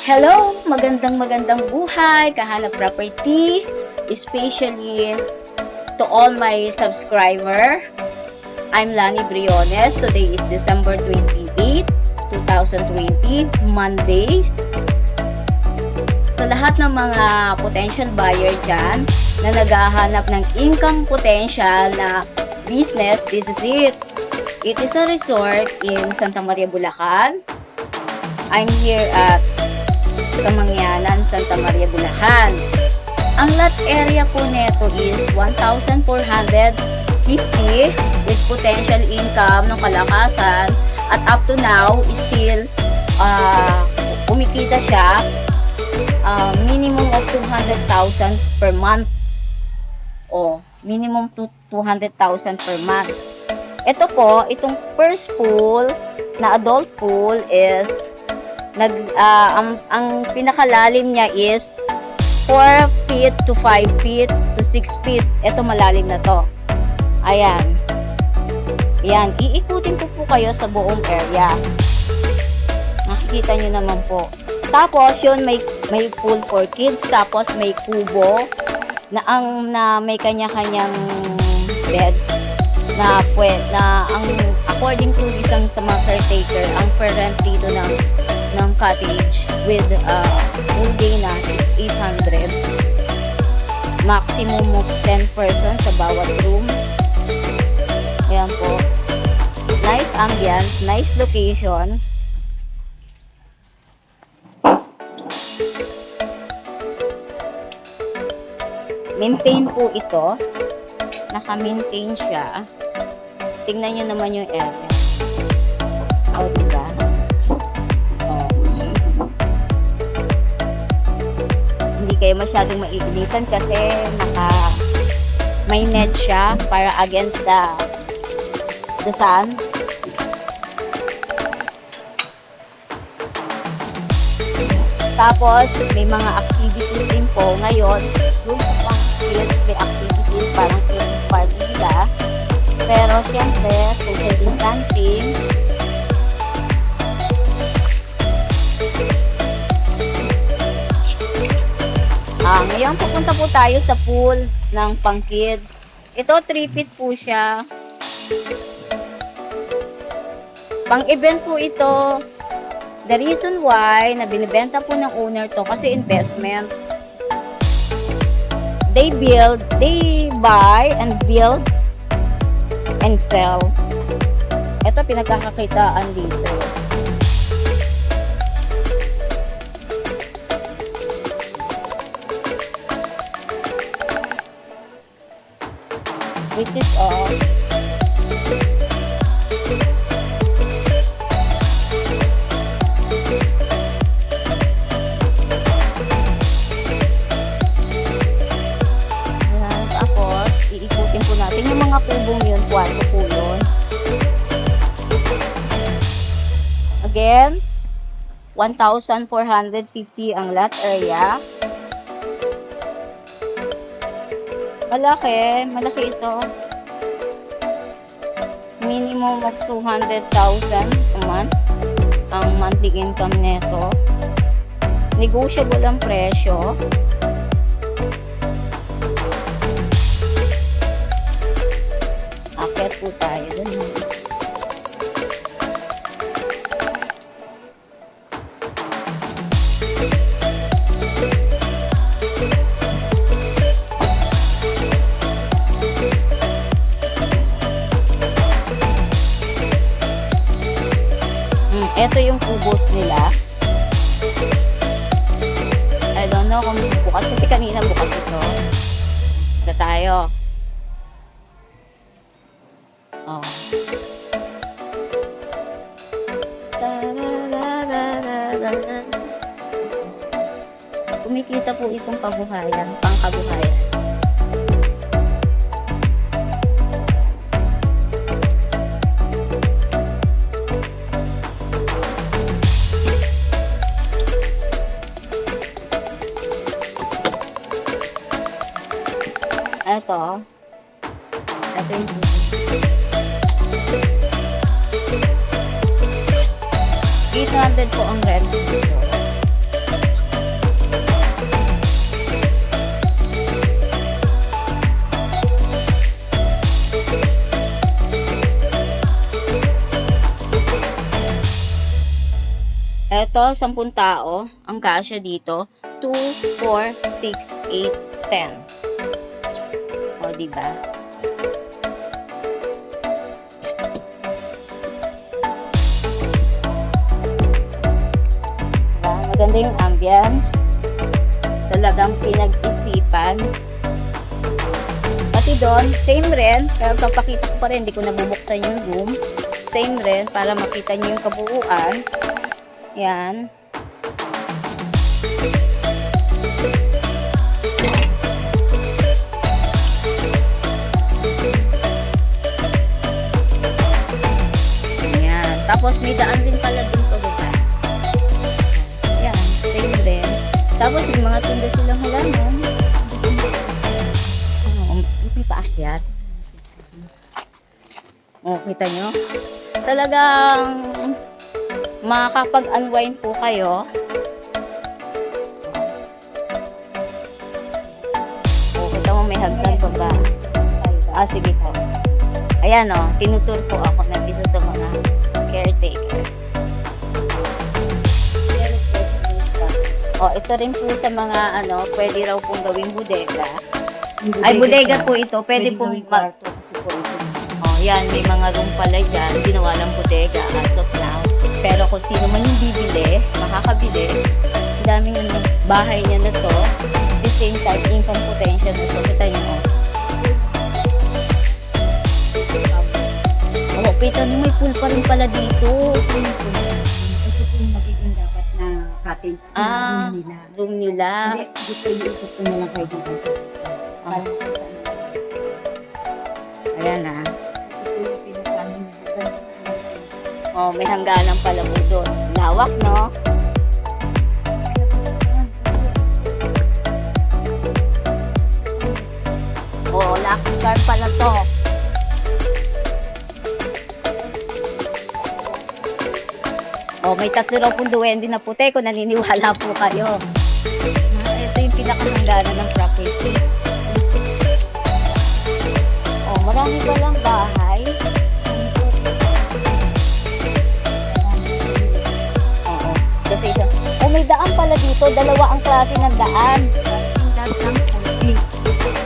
Hello! Magandang buhay, kahanap property, especially to all my subscriber. I'm Lani Briones. Today is December 28, 2020, Monday. Sa lahat ng mga potential buyer dyan na naghahanap ng income potential na business, this is it. It is a resort in Santa Maria, Bulacan. I'm here at Kamangyanan, Santa Maria, Bulacan. Ang lot area po neto is 1,450 with potential income ng kalakasan at up to now still kumikita siya minimum of 200,000 per month o minimum to 200,000 per month. Ito po, itong first pool na adult pool is ang pinakalalim niya is 4 feet to 5 feet to 6 feet. Ito malalim na to. Ayan. Ayan. Iikutin ko po kayo sa buong area. Nakikita nyo naman po. Tapos, yun, may pool for kids. Tapos, may kubo na may kanya-kanyang bed na ang according to isang sa mga caretaker, ang per rent dito ng cottage with full day na is 800, maximum of 10 persons sa bawat room. Ayan po, nice ambience, nice location. Maintain po ito, naka-maintain siya. Tingnan nyo naman yung area. O, diba? Hindi kayo masyadong maiinitan kasi may net siya para against the sun. Tapos, may mga activities din po ngayon. Yung pang kids, may activities parang kids party nila. Pero, syempre, social distancing. Ngayon, pupunta po tayo sa pool ng pang kids. Ito, 3 feet po siya. Pang event po ito. The reason why na binibenta po ng owner to kasi investment. They buy and build and sell. Ito pinagkakakitaan dito. Which is all. Tapos, iikutin po natin yung mga kubong yun, kwarto po yun. Again, 1,450 ang lot area. Malaki ito. Minimum of 200,000 a month ang monthly income neto. Negotiable ang presyo. Akyat po tayo dun. Ito yung kubos nila. I don't know kung bukas. Kasi kanina bukas ito. Ito tayo. Oh. Kumikita po itong kabuhayan. Pangkabuhayan. Ito yung 800 po ang rent dito. ito, 10 tao, ang kasya dito, 2, 4, 6, 8, 10. O, diba? Maganda yung ambience. Talagang pinag-isipan. Pati doon, same rin. Pero papakita ko pa rin, hindi ko nabubuksan yung room. Same rin, para makita nyo yung kabuuan. Yan. Yan. Tapos may daan din pala dun pa baba. Yan, same rin. Tapos may mga tinda silang halaman. May paakyat. O, kita nyo? Talagang makakapag-unwind po kayo. O, kita mo may hagdan pa ba? Sige po. Ayan o, tinutur po ako ng isa sa mga caretaker. O, ito rin po sa mga pwede raw pong gawing bodega. Ay, bodega po ito. Pwede pong kwarto kasi po ito. O, yan. May mga room pala dyan. Ginawa ng bodega as of now. Pero kung sino man yung bibili, makakabili. Ang daming bahay niya na to. At the same time, income potential na to. Kita nyo. O, kita nyo, may pool pa rin pala dito. Ito po yung magiging dapat na cottage na room nila. Hindi, dito yung ikot ko na lang kayo dito. Ayan na. Ito yung pinasama nila. Oh, may hangganan pala po doon. Lawak, no? Oh, lucky car pala to. Oh, may 3 raw pong duwende na puti kung naniniwala po kayo. Ito yung pinakahangganan ng property. Oh, marami palang bahay. Oo. Kasi may daan pala dito. Dalawa ang klase ng daan.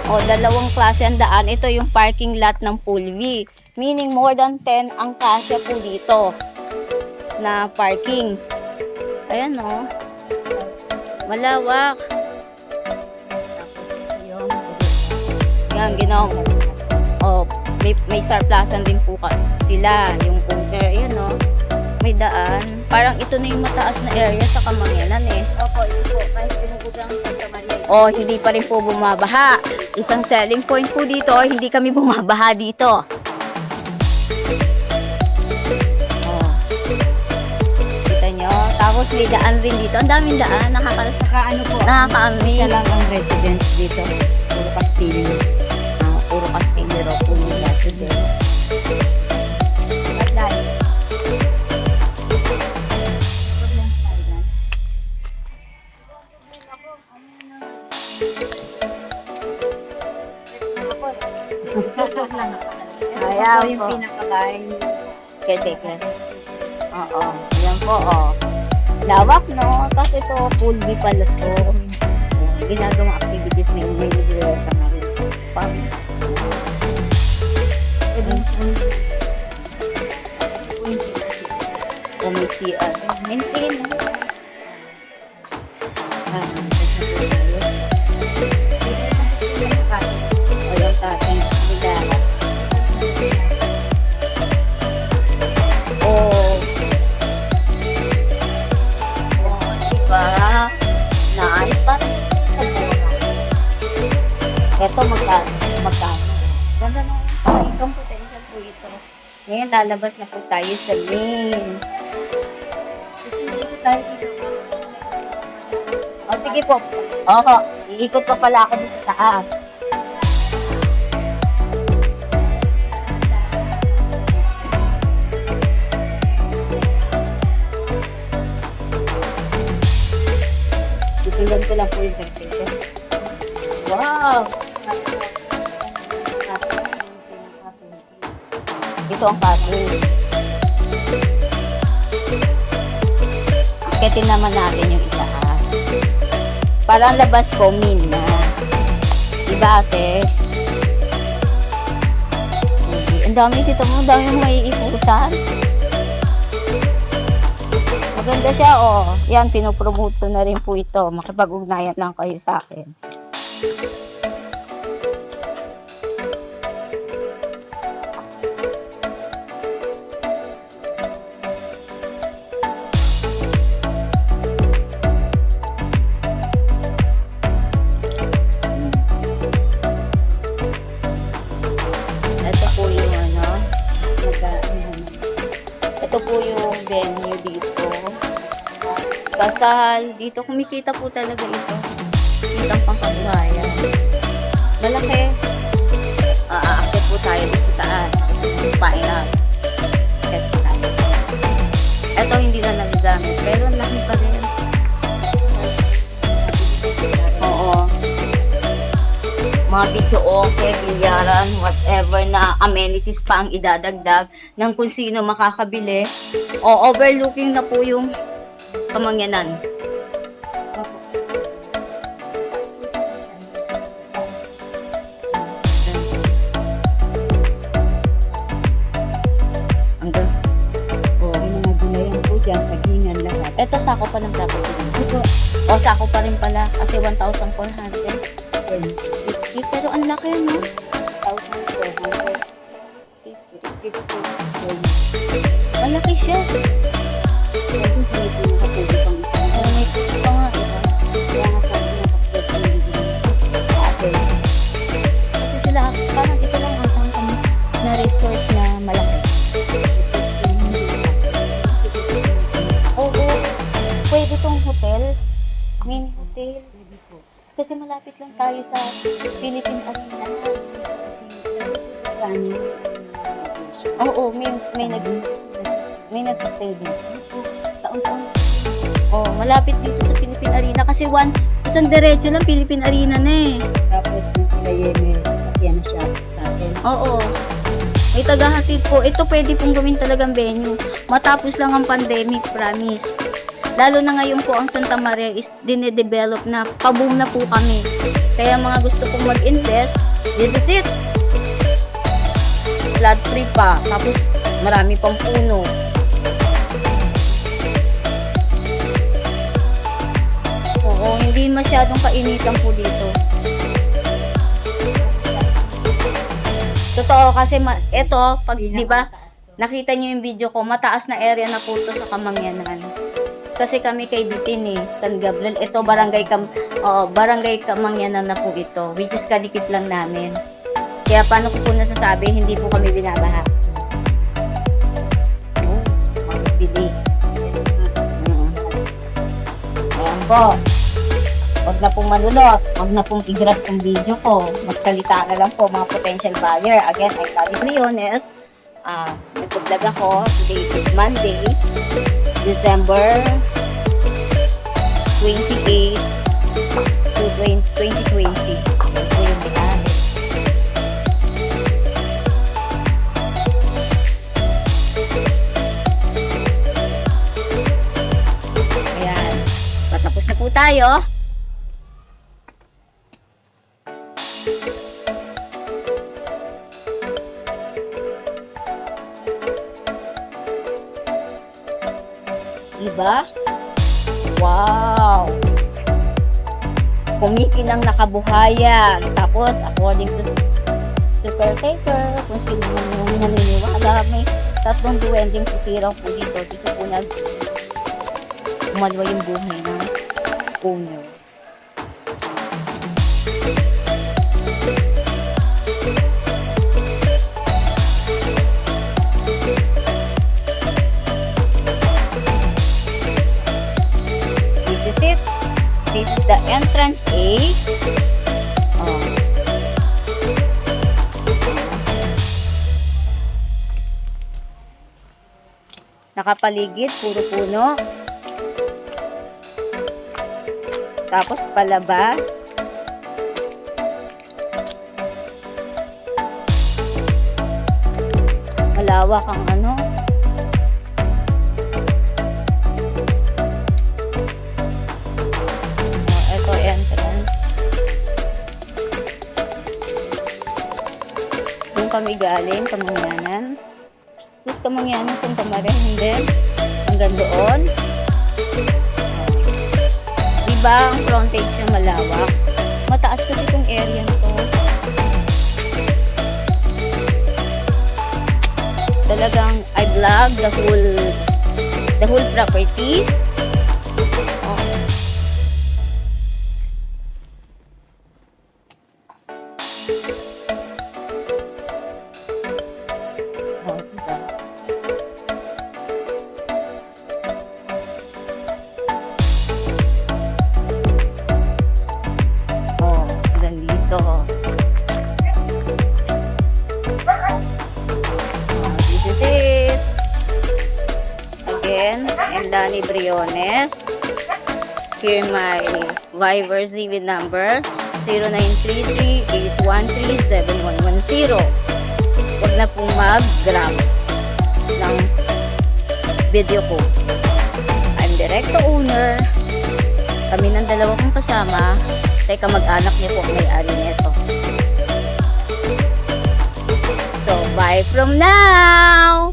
Oh, dalawang klase ang daan. Ito yung parking lot ng Pool V. Meaning more than 10 ang kasya po dito na parking. Ayan o. Malawak. Yan, ginawa mo. Oh, may surplusan din po sila. Yung owner, yun o. May daan. Parang ito na yung mataas na area sa Kamangyanan eh. Opo, ito po. Kahit pinubugang Santa Maria. Oh, hindi pa rin po bumabaha. Isang selling point po dito, hindi kami bumabaha dito. Tapos may daan rin dito. Ang daming daan. Nakaka-amaze. Isa lang ang residence dito. Puro Castillo. Puro Castillo raw po yung residence. At dahil. Kaya po yung pinakabahay. Caretaker. Oo. Ayan po, lawak, no? Tapos ito, pool V pala to. Ginagawang activities, may libre ka na rin. Kumisian. Maintain, no? Ayan, tating. Ito, magkano. Ganda na income potential po ito. Ngayon, lalabas na po tayo sa main. O, sige po. Oo, iikot pa pala ako dito sa taas. Susundan ko lang po yung caretaker. Wow! Ito ang cottage. Aakitin naman natin yung itaas. Parang labas ko, min na. Diba, ate? Ang dami dito mo, ang dami mo maiikutan. Maganda siya, oh. Yan, pinopromote ko na rin po ito. Makipag-ugnayan lang kayo sa akin. Ito po yung ano, ito po yung venue dito. Kasal, dito kumikita po talaga ito. Kitang pangkabuhayan. Malaki. Aakit po tayo dito sa taas. Pain up. Ito hindi na nagagamit, pero ang laki pa rin. Oo. Mga video okay, bilyaran, whatever na amenities pa ang idadagdag ng kung sino makakabili. O overlooking na po yung Kamangyanan. Hanggang May mga gulayan po dyan, paghingan lahat. eto sako pa ng property. Ito, O sako pa rin pala kasi 1,400. then, Pero ang laki, no? 1,450. Malaki siya. Pwede sa ito nakapuli pang Oh, may pa nga iba. kaya nga sabi niya, kapag Ate. Kasi sila, parang ito lang ang tangkang na resort na malaki. Oo. Pwede tong hotel. Mini hotel. Kasi malapit lang tayo sa Philippine Arena. Oo, may nag-stay din. Taon-taon. Oh, malapit dito sa Philippine Arena kasi isang diretso lang Philippine Arena na eh. Tapos din sila Yeme, kasi ano siya sa atin. Oo. May tagahatid po. Ito pwede pong gawin talagang venue. Matapos lang ang pandemic, promise. Lalo na ngayon po ang Santa Maria is dinedevelop na. Pa-boom na po kami. Kaya mga gusto pong mag-invest, this is it. Flood free pa. Tapos marami pang puno. Oo, hindi masyadong kainitan po dito. Totoo kasi ito, pag 'di ba, nakita niyo yung video ko, mataas na area na po to sa Kamangyanan. Kasi kami kay Bitin eh, San Gabriel. Ito barangay Kamangyanan na po ito, which is kadikit lang namin. Kaya paano ko po nasasabi, hindi po kami binabaha. Oh, makipili. Ayan po. Huwag na pong manulot. Huwag na pong i-grab yung video ko. Magsalita na lang po mga potential buyer. Again, I'm Lani Briones. Nag-vlog ako. Today is Monday, December 28 to 2020. Ito yung may-ari. Ayan. Patapos na po tayo. Diba? Wow! Kumikinang nakabuhayan. Tapos, according to caretaker, kung sino man yung naniniwala, may 3 duwending putiraw po dito. Dito po umalwa yung buhay ng owner. This is the entrance A. Oh. Nakapaligid, puro puno. Tapos palabas. Malawak ang ano. kami galing, Kamangyanan. Tapos Kamangyanan, Santa Maria, hindi. Hanggang doon. Diba ang frontage niya malawak? Mataas kasi itong area na to. Talagang I vlog the whole property. Oh. Oh, diba? Oh, ganito. This is it. Again, I'm Lani Briones. Here my Viber ZV number 0933-813-7110. Huwag na pong mag-grab ng video ko. I'm direct owner. Kami ng dalawa kong kasama. Teka, mag-anak niya po may-ari nito. So, bye from now!